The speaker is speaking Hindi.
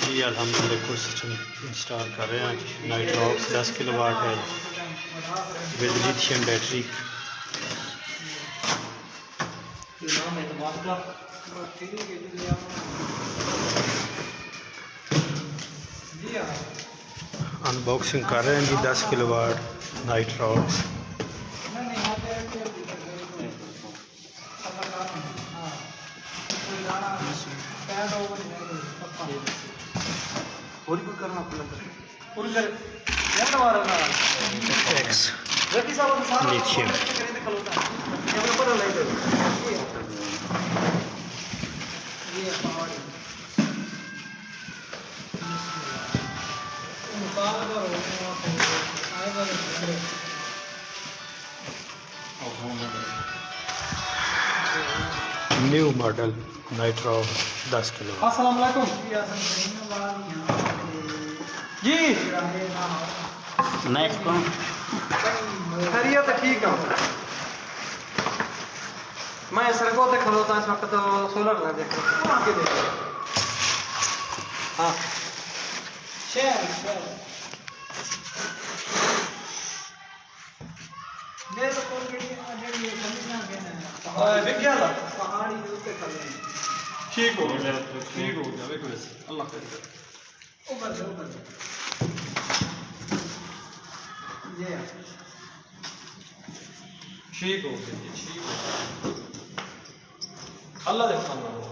जी अल्हम्दुलिल्लाह कुछ सिस्टम इंस्टॉल कर रहे हैं। नाइट्रॉक्स 10 किलोवाट है विद लिथियम बैटरी। अनबॉक्सिंग कर रहे हैं जी 10 kilowatt Nitrox. X lithium new model Nitrox 10 kilo. अस्सलाम वालेकुम जी। नेक्स्ट कौन खैरियत ठीक है। मैं सड़कों पे खलोता इस वक्त तो सोलर ना देखो हाँ शेयर दे तो कौन के लिए समझना है विज्ञान पहाड़ी के ऊपर खले ठीक हो गया देखो अल्लाह करे ऊपर ये ठीक हो गया अल्लाह देखता हूँ।